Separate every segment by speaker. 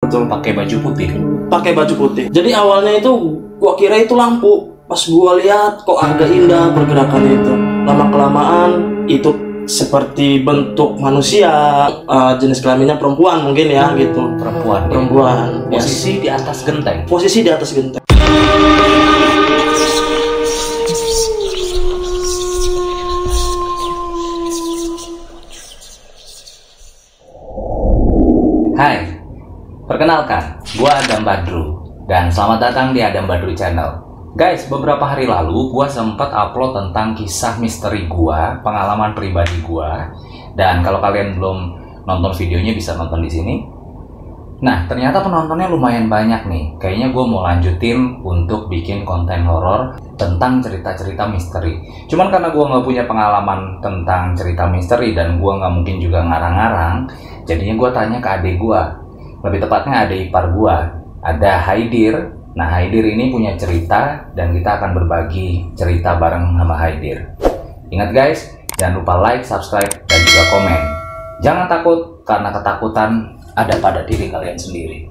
Speaker 1: Betul. Pakai baju putih.
Speaker 2: Pakai baju putih. Jadi awalnya itu gua kira itu lampu. Pas gua lihat kok agak indah pergerakan itu. Lama kelamaan itu seperti bentuk manusia, jenis kelaminnya perempuan mungkin ya gitu. Perempuan.
Speaker 1: Posisi di atas genteng.
Speaker 2: Posisi di atas genteng.
Speaker 1: Hai, perkenalkan, gua Adam Badru dan selamat datang di Adam Badru Channel. Guys, beberapa hari lalu gua sempat upload tentang kisah misteri gua, pengalaman pribadi gua. Dan kalau kalian belum nonton videonya bisa nonton di sini. Nah, ternyata penontonnya lumayan banyak nih. Kayaknya gua mau lanjutin untuk bikin konten horor tentang cerita-cerita misteri. Cuman karena gua nggak punya pengalaman tentang cerita misteri dan gua nggak mungkin juga ngarang-ngarang, jadinya gua tanya ke adik gua. Lebih tepatnya adik ipar gua, ada Haidir. Nah, Haidir ini punya cerita dan kita akan berbagi cerita bareng sama Haidir. Ingat guys, jangan lupa like, subscribe, dan juga komen. Jangan takut, karena ketakutan ada pada diri kalian sendiri.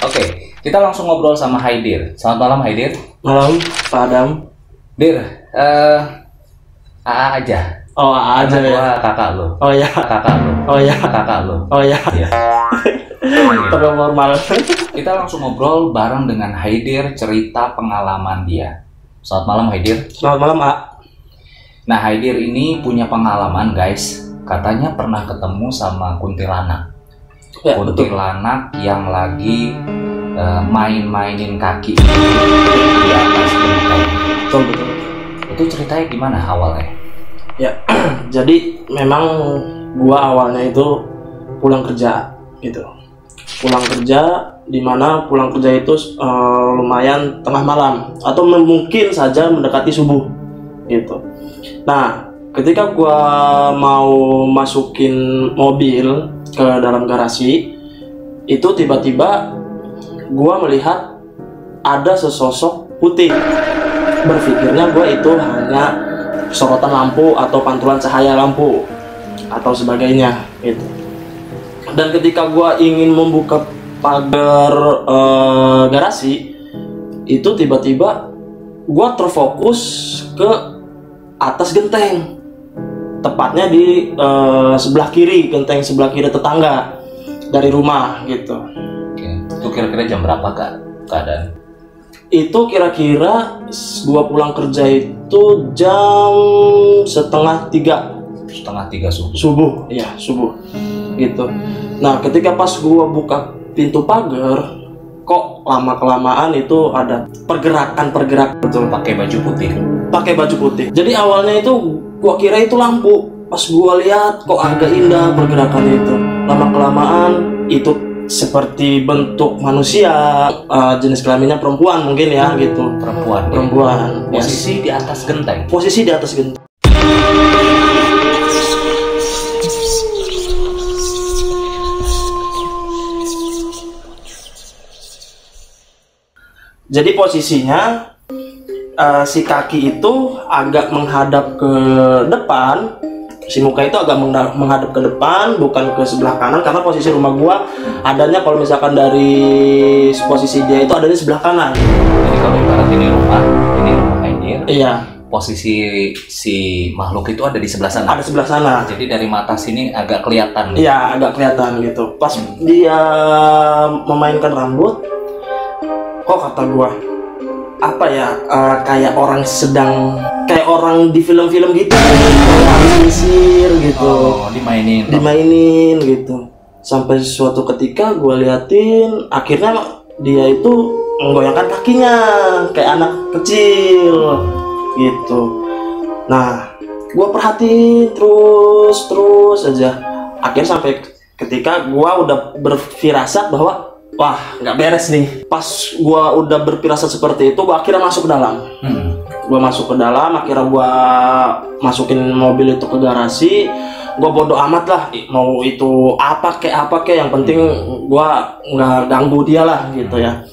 Speaker 1: Oke, kita langsung ngobrol sama Haidir. Selamat malam Haidir.
Speaker 2: Malam, Pak Adam.
Speaker 1: Dir, AA aja.
Speaker 2: Oh, AA aja ya.
Speaker 1: Gua kakak lo.
Speaker 2: Oh ya.
Speaker 1: Kakak lo.
Speaker 2: Oh ya.
Speaker 1: Kakak lo.
Speaker 2: Oh ya.
Speaker 1: Iya.
Speaker 2: Terlalu formal.
Speaker 1: Kita langsung ngobrol bareng dengan Haidir, cerita pengalaman dia. Selamat malam Haidir.
Speaker 2: Selamat malam, A.
Speaker 1: Nah, Haidir ini punya pengalaman guys. Katanya pernah ketemu sama kuntilanak.
Speaker 2: Ya,
Speaker 1: Kuntilanak yang lagi main-mainin kaki di atas genteng.
Speaker 2: betul.
Speaker 1: Itu ceritanya gimana awalnya?
Speaker 2: Ya, jadi memang gua awalnya itu pulang kerja gitu. Pulang kerja, dimana pulang kerja itu lumayan tengah malam atau mungkin saja mendekati subuh gitu. Nah, ketika gua mau masukin mobil ke dalam garasi, itu tiba-tiba gua melihat ada sesosok putih. Berpikirnya gua itu hanya sorotan lampu atau pantulan cahaya lampu atau sebagainya gitu. Dan ketika gua ingin membuka pagar garasi, itu tiba-tiba gua terfokus ke atas genteng, tepatnya di sebelah kiri, genteng sebelah kiri tetangga dari rumah gitu.
Speaker 1: Oke. Itu kira-kira jam berapa kak keadaan?
Speaker 2: Itu kira-kira gua pulang kerja itu jam setengah tiga subuh, ya subuh gitu. Nah, ketika pas gua buka pintu pagar, kok lama kelamaan itu ada pergerakan.
Speaker 1: Betul. Pakai baju putih.
Speaker 2: Jadi awalnya itu gua kira itu lampu. Pas gua lihat kok agak indah pergerakan itu. Lama kelamaan itu seperti bentuk manusia, jenis kelaminnya perempuan mungkin ya gitu. Perempuan.
Speaker 1: Posisi di atas genteng.
Speaker 2: Posisi di atas genteng. Jadi posisinya si kaki itu agak menghadap ke depan, si muka itu agak menghadap ke depan, bukan ke sebelah kanan, karena posisi rumah gua adanya kalau misalkan dari posisi dia itu adanya sebelah kanan.
Speaker 1: Jadi kalau ibarat ini rumah Haidir.
Speaker 2: Iya.
Speaker 1: Posisi si makhluk itu ada di sebelah sana.
Speaker 2: Ada sebelah sana.
Speaker 1: Jadi dari mata sini agak kelihatan.
Speaker 2: Iya, agak kelihatan gitu. Pas dia memainkan rambut, kok kata gua apa ya, kayak orang di film-film gitu, kayak misir gitu.
Speaker 1: Oh,
Speaker 2: dimainin gitu. Sampai suatu ketika gua liatin, akhirnya dia itu menggoyangkan kakinya kayak anak kecil gitu. Nah, gua perhatiin terus aja. Akhirnya sampai ketika gua udah berfirasat bahwa wah, nggak beres nih. Pas gua udah berfirasat seperti itu, gua akhirnya masuk ke dalam. Gua masuk ke dalam, akhirnya gua masukin mobil itu ke garasi. gua bodo amat lah, mau itu apa kek yang penting gua nggak ganggu dia lah gitu ya.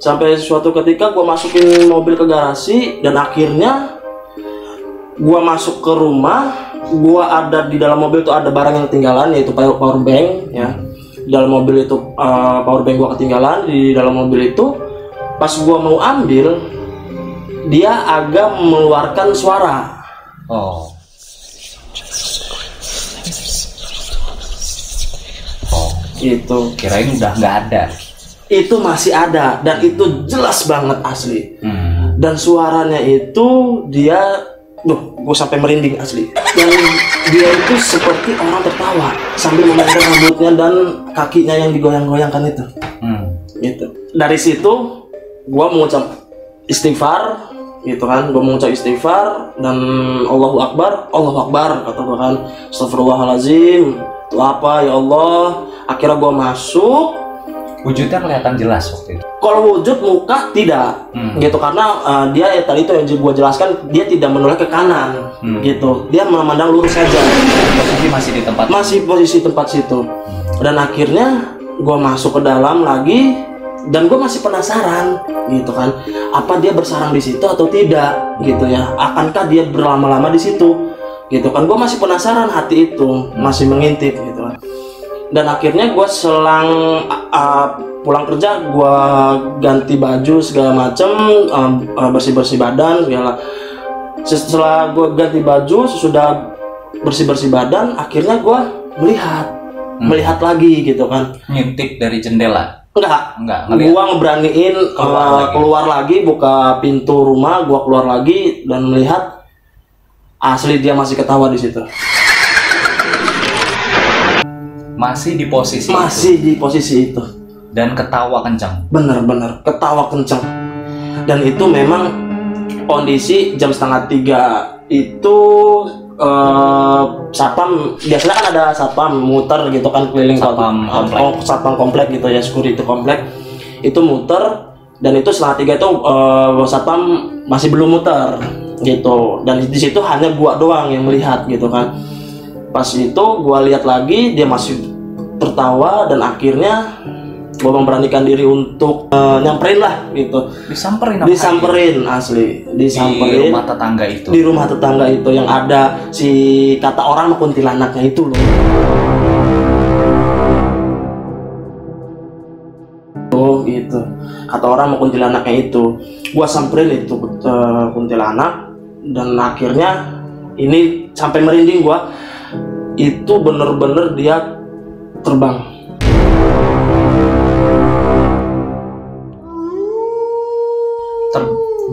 Speaker 2: Sampai suatu ketika gua masukin mobil ke garasi dan akhirnya gua masuk ke rumah. Gua ada di dalam mobil tuh ada barang yang ketinggalan, yaitu power bank ya. Di dalam mobil itu power bank gua ketinggalan di dalam mobil itu. Pas gua mau ambil, dia agak mengeluarkan suara.
Speaker 1: Oh.
Speaker 2: Itu
Speaker 1: Kirain udah nggak ada.
Speaker 2: itu masih ada dan itu jelas banget asli. Dan suaranya itu dia, gue sampai merinding asli. Dan dia itu seperti orang tertawa sambil memainkan rambutnya dan kakinya yang digoyang-goyangkan itu. Gitu. Dari situ gue mengucap istighfar, gitu kan. Gue mengucap istighfar dan Allahu Akbar kata gue kan. Astagfirullahaladzim. Itu apa ya Allah? Akhirnya gue masuk.
Speaker 1: Wujudnya kelihatan jelas waktu itu.
Speaker 2: Kalau wujud muka tidak, gitu karena dia ya tadi itu yang gue jelaskan, dia tidak menoleh ke kanan, gitu. Dia memandang lurus saja.
Speaker 1: Posisi masih di tempat.
Speaker 2: Masih posisi tempat situ. Dan akhirnya gue masuk ke dalam lagi dan gue masih penasaran, gitu kan. Apa dia bersarang di situ atau tidak, gitu ya? Akankah dia berlama-lama di situ, gitu kan? Gue masih penasaran, hati itu masih mengintip, gitu kan. Dan akhirnya gue selang pulang kerja, gue ganti baju segala macem, bersih-bersih badan segala. Setelah gue ganti baju, sesudah bersih-bersih badan, akhirnya gue melihat lagi gitu kan.
Speaker 1: Ngintip dari jendela?
Speaker 2: Enggak.
Speaker 1: Ngeliat.
Speaker 2: Gue ngeberaniin keluar lagi, buka pintu rumah, gue keluar lagi dan melihat asli dia masih ketawa di situ.
Speaker 1: Masih di posisi
Speaker 2: di posisi itu.
Speaker 1: Dan ketawa kencang.
Speaker 2: Bener ketawa kencang. Dan itu memang kondisi jam 2:30 itu satpam, biasanya kan ada satpam muter gitu kan keliling satpam komplek gitu ya, security komplek itu muter, dan itu 2:30 itu satpam masih belum muter gitu, dan di situ hanya gua doang yang melihat gitu kan. Pas itu gua lihat lagi dia masih tertawa dan akhirnya gua memberanikan diri untuk nyamperin lah gitu. Disamperin asli, disamperin
Speaker 1: di rumah tetangga itu.
Speaker 2: Di rumah tetangga itu yang ada si kata orang kuntilanaknya itu loh. Oh gitu. Kata orang kuntilanaknya itu. Gua samperin itu kuntilanak dan akhirnya ini sampai merinding gua. Itu bener-bener dia terbang.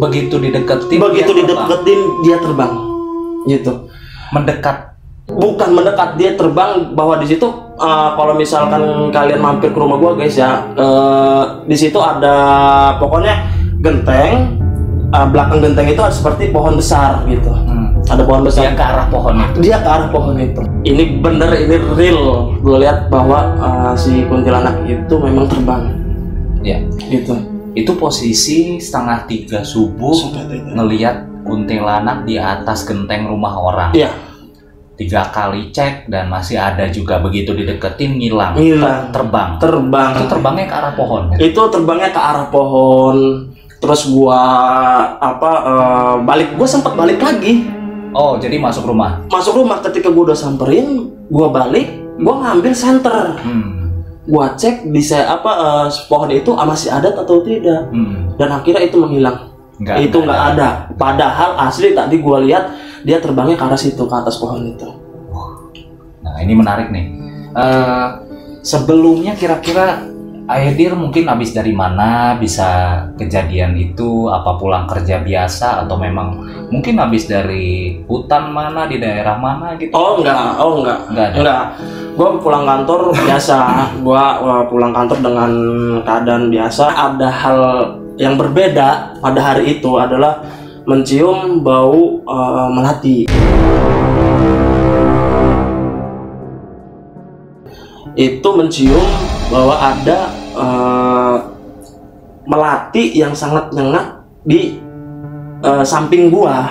Speaker 1: Begitu dideketin
Speaker 2: dia terbang gitu.
Speaker 1: Mendekat?
Speaker 2: Bukan mendekat, dia terbang. Bahwa di situ kalau misalkan kalian mampir ke rumah gua guys ya, di situ ada pokoknya genteng, belakang genteng itu seperti pohon besar gitu. Ada pohon besar.
Speaker 1: Dia ke arah pohon itu. Ini
Speaker 2: bener, ini real. Gue lihat bahwa si kuntilanak itu memang terbang.
Speaker 1: Ya.
Speaker 2: Gitu.
Speaker 1: Itu posisi 2:30 subuh ngelihat kuntilanak di atas genteng rumah orang.
Speaker 2: Iya.
Speaker 1: 3 kali cek dan masih ada juga, begitu dideketin ngilang. Terbang. Itu terbangnya ke arah pohon. Ya?
Speaker 2: Itu terbangnya ke arah pohon. Terus gua balik. Gua sempat balik lagi.
Speaker 1: Oh, jadi masuk rumah.
Speaker 2: Ketika gua udah samperin, gua balik, gua ngambil senter. Gua cek di pohon itu masih ada atau tidak. Dan akhirnya itu menghilang. Nggak ada. Padahal asli tadi gua lihat dia terbangnya ke arah situ, ke atas pohon itu.
Speaker 1: Nah, ini menarik nih. Sebelumnya kira-kira Aedir mungkin habis dari mana bisa kejadian itu? Apa pulang kerja biasa atau memang mungkin habis dari hutan mana, di daerah mana gitu?
Speaker 2: Oh enggak. Gua pulang kantor biasa. Gua pulang kantor dengan keadaan biasa. Ada hal yang berbeda pada hari itu adalah mencium bau melati. Itu mencium bahwa ada melati yang sangat nyengat di samping gua.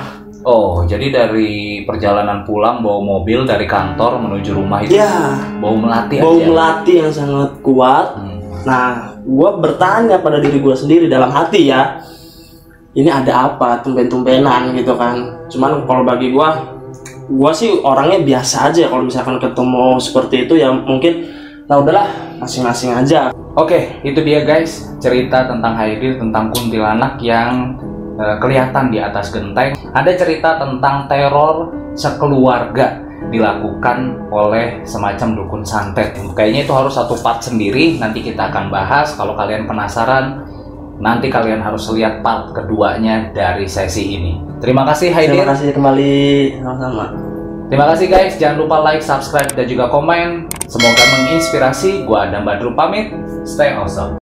Speaker 1: Oh, jadi dari perjalanan pulang bawa mobil dari kantor menuju rumah itu
Speaker 2: Ya,
Speaker 1: bau melati
Speaker 2: bau
Speaker 1: aja.
Speaker 2: melati yang sangat kuat. Nah, gue bertanya pada diri gue sendiri dalam hati ya, ini ada apa tumben-tumbenan gitu kan. Cuman kalau bagi gue sih orangnya biasa aja. Kalau misalkan ketemu seperti itu ya mungkin, nah udahlah, masing-masing aja.
Speaker 1: Oke, itu dia guys, cerita tentang Haidir, tentang kuntilanak yang kelihatan di atas genteng. Ada cerita tentang teror sekeluarga dilakukan oleh semacam dukun santet. Kayaknya itu harus satu part sendiri, nanti kita akan bahas. Kalau kalian penasaran, nanti kalian harus lihat part keduanya dari sesi ini. Terima kasih Haidir.
Speaker 2: Terima kasih kembali, sama-sama.
Speaker 1: Terima kasih guys, jangan lupa like, subscribe, dan juga komen. Semoga menginspirasi. Gua Adam Badru pamit, stay awesome.